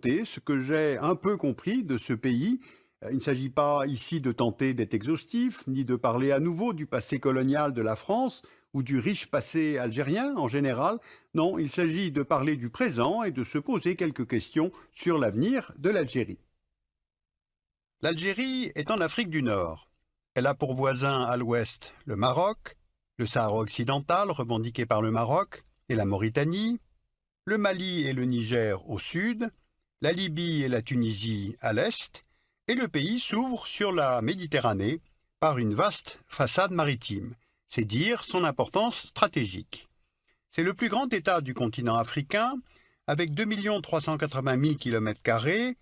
raconter ce que j'ai un peu compris de ce pays. Il ne s'agit pas ici de tenter d'être exhaustif, ni de parler à nouveau du passé colonial de la France ou du riche passé algérien en général. Non, il s'agit de parler du présent et de se poser quelques questions sur l'avenir de l'Algérie. L'Algérie est en Afrique du Nord. Elle a pour voisin à l'ouest le Maroc, le Sahara occidental revendiqué par le Maroc et la Mauritanie, le Mali et le Niger au sud, la Libye et la Tunisie à l'est, et le pays s'ouvre sur la Méditerranée par une vaste façade maritime. C'est dire son importance stratégique. C'est le plus grand État du continent africain, avec 2 380 000 km²,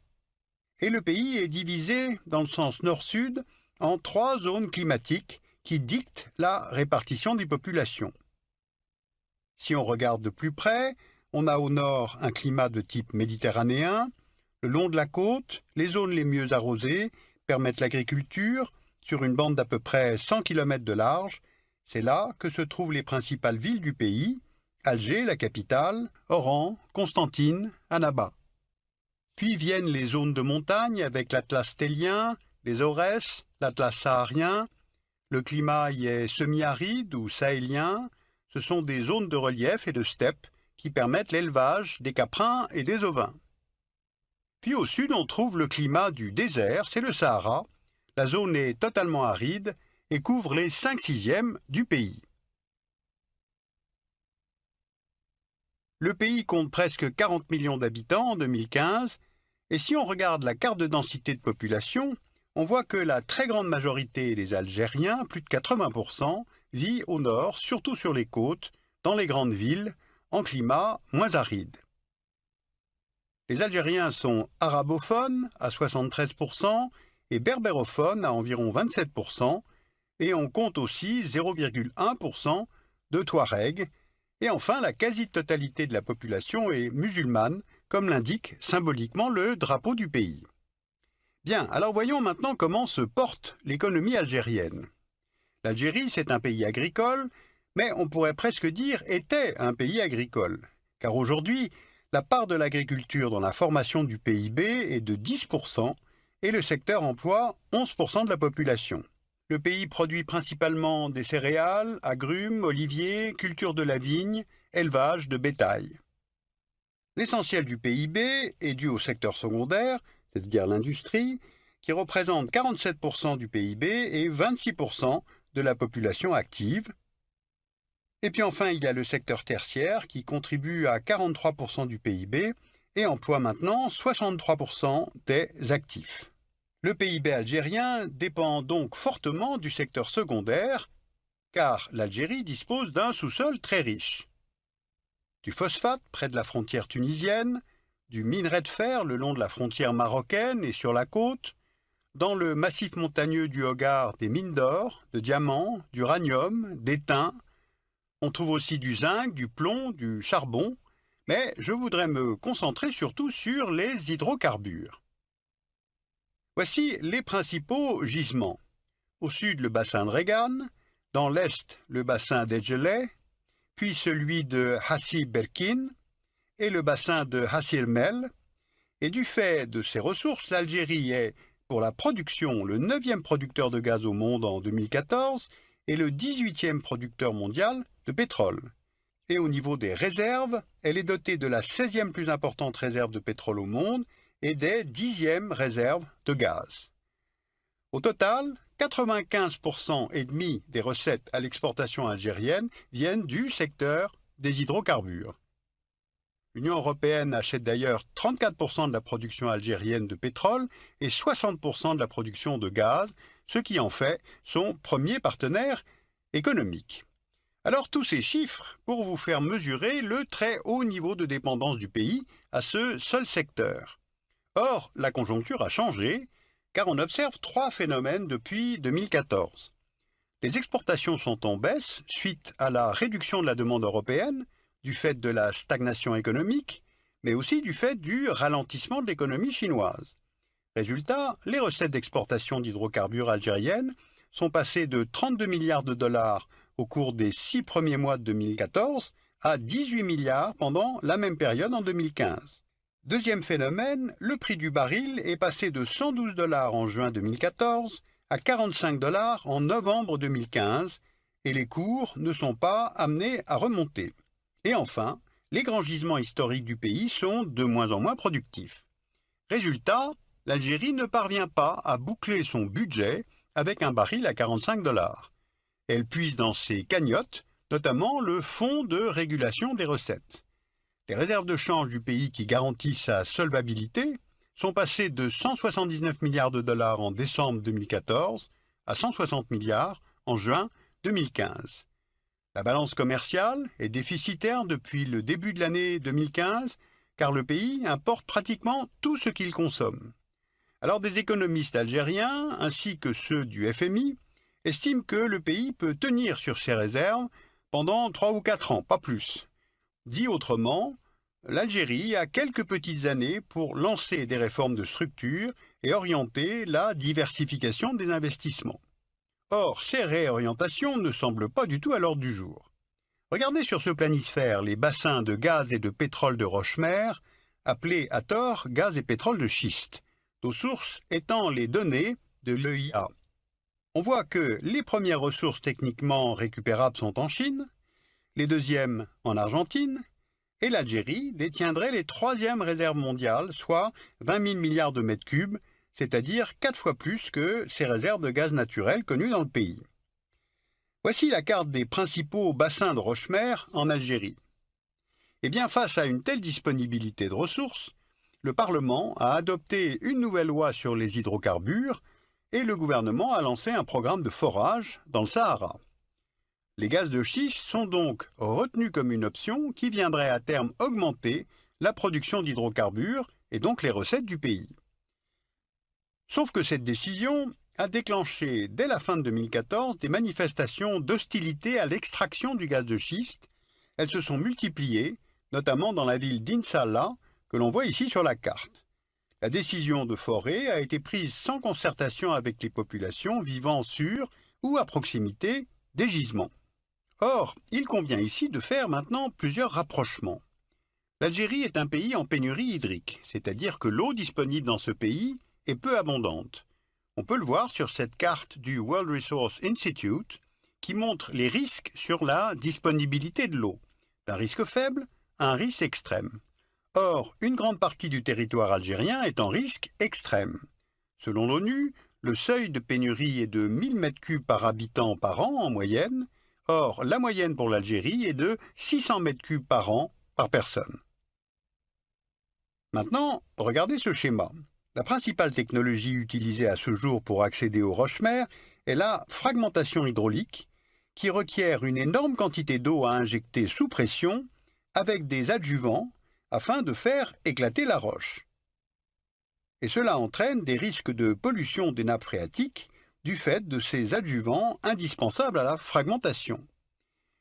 et le pays est divisé dans le sens nord-sud en 3 zones climatiques qui dictent la répartition des populations. Si on regarde de plus près, on a au nord un climat de type méditerranéen. Le long de la côte, les zones les mieux arrosées permettent l'agriculture sur une bande d'à peu près 100 km de large. C'est là que se trouvent les principales villes du pays, Alger, la capitale, Oran, Constantine, Annaba. Puis viennent les zones de montagne avec l'Atlas stélien, les Aurès, l'Atlas saharien. Le climat y est semi-aride ou sahélien. Ce sont des zones de relief et de steppe qui permettent l'élevage des caprins et des ovins. Puis au sud, on trouve le climat du désert, c'est le Sahara. La zone est totalement aride et couvre les 5/6 du pays. Le pays compte presque 40 millions d'habitants en 2015, et si on regarde la carte de densité de population, on voit que la très grande majorité des Algériens, plus de 80%, vit au nord, surtout sur les côtes, dans les grandes villes, en climat moins aride. Les Algériens sont arabophones à 73% et berbérophones à environ 27%, et on compte aussi 0,1% de Touaregs, et enfin la quasi-totalité de la population est musulmane, comme l'indique symboliquement le drapeau du pays. Bien, alors voyons maintenant comment se porte l'économie algérienne. L'Algérie, c'est un pays agricole, mais on pourrait presque dire était un pays agricole, car aujourd'hui, la part de l'agriculture dans la formation du PIB est de 10% et le secteur emploie 11% de la population. Le pays produit principalement des céréales, agrumes, oliviers, culture de la vigne, élevage de bétail. L'essentiel du PIB est dû au secteur secondaire, c'est-à-dire l'industrie, qui représente 47% du PIB et 26% de la population active. Et puis enfin, il y a le secteur tertiaire qui contribue à 43% du PIB et emploie maintenant 63% des actifs. Le PIB algérien dépend donc fortement du secteur secondaire, car l'Algérie dispose d'un sous-sol très riche. Du phosphate près de la frontière tunisienne, du minerai de fer le long de la frontière marocaine et sur la côte, dans le massif montagneux du Hogar des mines d'or, de diamants, d'uranium, d'étain. On trouve aussi du zinc, du plomb, du charbon, mais je voudrais me concentrer surtout sur les hydrocarbures. Voici les principaux gisements. Au sud, le bassin de Regan, dans l'est, le bassin d'Edgeley, puis celui de Hassi Berkin et le bassin de Hassi Mel. Et du fait de ces ressources, l'Algérie est, pour la production, le 9e producteur de gaz au monde en 2014 et le 18e producteur mondial de pétrole. Et au niveau des réserves, elle est dotée de la 16e plus importante réserve de pétrole au monde et des 10e réserves de gaz. Au total, 95% et demi des recettes à l'exportation algérienne viennent du secteur des hydrocarbures. L'Union européenne achète d'ailleurs 34% de la production algérienne de pétrole et 60% de la production de gaz, ce qui en fait son premier partenaire économique. Alors tous ces chiffres pour vous faire mesurer le très haut niveau de dépendance du pays à ce seul secteur. Or, la conjoncture a changé, car on observe 3 phénomènes depuis 2014. Les exportations sont en baisse suite à la réduction de la demande européenne, du fait de la stagnation économique, mais aussi du fait du ralentissement de l'économie chinoise. Résultat, les recettes d'exportation d'hydrocarbures algériennes sont passées de 32 milliards de dollars au cours des 6 premiers mois de 2014 à 18 milliards pendant la même période en 2015. Deuxième phénomène, le prix du baril est passé de 112 dollars en juin 2014 à 45 dollars en novembre 2015 et les cours ne sont pas amenés à remonter. Et enfin, les grands gisements historiques du pays sont de moins en moins productifs. Résultat, l'Algérie ne parvient pas à boucler son budget avec un baril à 45 dollars. Elle puise dans ses cagnottes, notamment le Fonds de régulation des recettes. Les réserves de change du pays qui garantissent sa solvabilité sont passées de 179 milliards de dollars en décembre 2014 à 160 milliards en juin 2015. La balance commerciale est déficitaire depuis le début de l'année 2015 car le pays importe pratiquement tout ce qu'il consomme. Alors des économistes algériens ainsi que ceux du FMI estiment que le pays peut tenir sur ses réserves pendant 3 ou 4 ans, pas plus. Dit autrement, l'Algérie a quelques petites années pour lancer des réformes de structure et orienter la diversification des investissements. Or, ces réorientations ne semblent pas du tout à l'ordre du jour. Regardez sur ce planisphère les bassins de gaz et de pétrole de roche-mère, appelés à tort gaz et pétrole de schiste, nos sources étant les données de l'EIA. On voit que les premières ressources techniquement récupérables sont en Chine, les deuxièmes en Argentine, et l'Algérie détiendrait les troisièmes réserves mondiales, soit 20 000 milliards de mètres cubes, c'est-à-dire 4 fois plus que ces réserves de gaz naturel connues dans le pays. Voici la carte des principaux bassins de roche-mère en Algérie. Eh bien, face à une telle disponibilité de ressources, le Parlement a adopté une nouvelle loi sur les hydrocarbures et le gouvernement a lancé un programme de forage dans le Sahara. Les gaz de schiste sont donc retenus comme une option qui viendrait à terme augmenter la production d'hydrocarbures et donc les recettes du pays. Sauf que cette décision a déclenché dès la fin de 2014 des manifestations d'hostilité à l'extraction du gaz de schiste. Elles se sont multipliées, notamment dans la ville d'Insalah, que l'on voit ici sur la carte. La décision de forer a été prise sans concertation avec les populations vivant sur ou à proximité des gisements. Or, il convient ici de faire maintenant plusieurs rapprochements. L'Algérie est un pays en pénurie hydrique, c'est-à-dire que l'eau disponible dans ce pays est peu abondante. On peut le voir sur cette carte du World Resources Institute qui montre les risques sur la disponibilité de l'eau, d'un risque faible à un risque extrême. Or, une grande partie du territoire algérien est en risque extrême. Selon l'ONU, le seuil de pénurie est de 1000 m3 par habitant par an en moyenne. Or, la moyenne pour l'Algérie est de 600 m3 par an par personne. Maintenant, regardez ce schéma. La principale technologie utilisée à ce jour pour accéder aux roches-mères est la fragmentation hydraulique, qui requiert une énorme quantité d'eau à injecter sous pression avec des adjuvants afin de faire éclater la roche. Et cela entraîne des risques de pollution des nappes phréatiques du fait de ces adjuvants indispensables à la fragmentation.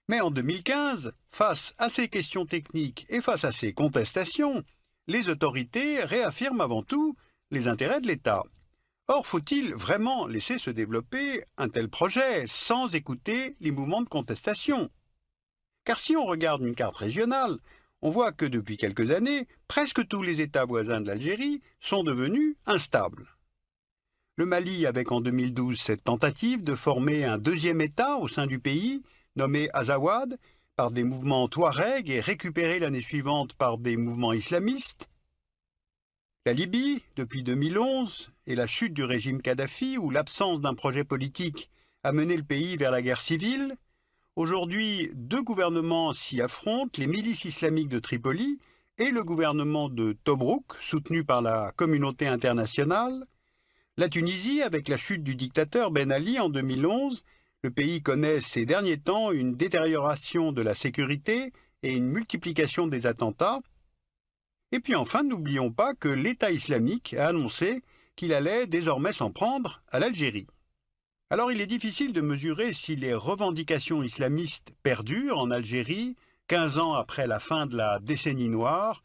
Mais en 2015, face à ces questions techniques et face à ces contestations, les autorités réaffirment avant tout les intérêts de l'État. Or, faut-il vraiment laisser se développer un tel projet sans écouter les mouvements de contestation? Car si on regarde une carte régionale, on voit que depuis quelques années, presque tous les États voisins de l'Algérie sont devenus instables. Le Mali avec en 2012 cette tentative de former un deuxième État au sein du pays, nommé Azawad, par des mouvements touaregs et récupéré l'année suivante par des mouvements islamistes. La Libye, depuis 2011, et la chute du régime Kadhafi, où l'absence d'un projet politique a mené le pays vers la guerre civile. Aujourd'hui, deux gouvernements s'y affrontent, les milices islamiques de Tripoli et le gouvernement de Tobrouk, soutenu par la communauté internationale. La Tunisie, avec la chute du dictateur Ben Ali en 2011, le pays connaît ces derniers temps une détérioration de la sécurité et une multiplication des attentats. Et puis enfin, n'oublions pas que l'État islamique a annoncé qu'il allait désormais s'en prendre à l'Algérie. Alors il est difficile de mesurer si les revendications islamistes perdurent en Algérie, 15 ans après la fin de la décennie noire,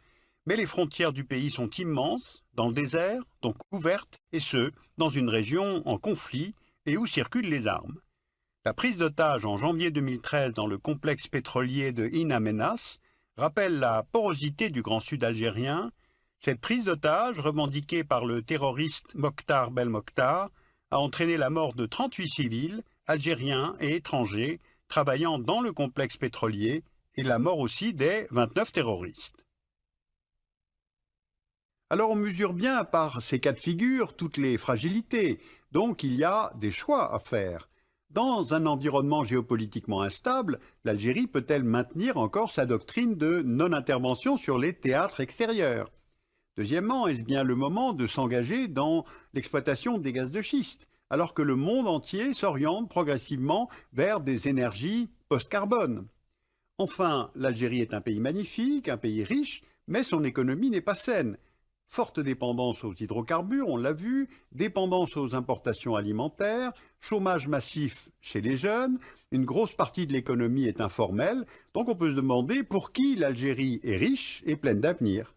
mais les frontières du pays sont immenses, dans le désert, donc ouvertes, et ce, dans une région en conflit et où circulent les armes. La prise d'otage en janvier 2013 dans le complexe pétrolier de In Amenas rappelle la porosité du Grand Sud algérien, Cette prise d'otage, revendiquée par le terroriste Mokhtar Belmokhtar, a entraîné la mort de 38 civils, algériens et étrangers, travaillant dans le complexe pétrolier, et la mort aussi des 29 terroristes. Alors on mesure bien par ces cas de figure toutes les fragilités, donc il y a des choix à faire. Dans un environnement géopolitiquement instable, l'Algérie peut-elle maintenir encore sa doctrine de non-intervention sur les théâtres extérieurs? Deuxièmement, est-ce bien le moment de s'engager dans l'exploitation des gaz de schiste, alors que le monde entier s'oriente progressivement vers des énergies post-carbone? Enfin, l'Algérie est un pays magnifique, un pays riche, mais son économie n'est pas saine. Forte dépendance aux hydrocarbures, on l'a vu, dépendance aux importations alimentaires, chômage massif chez les jeunes, une grosse partie de l'économie est informelle, donc on peut se demander pour qui l'Algérie est riche et pleine d'avenir.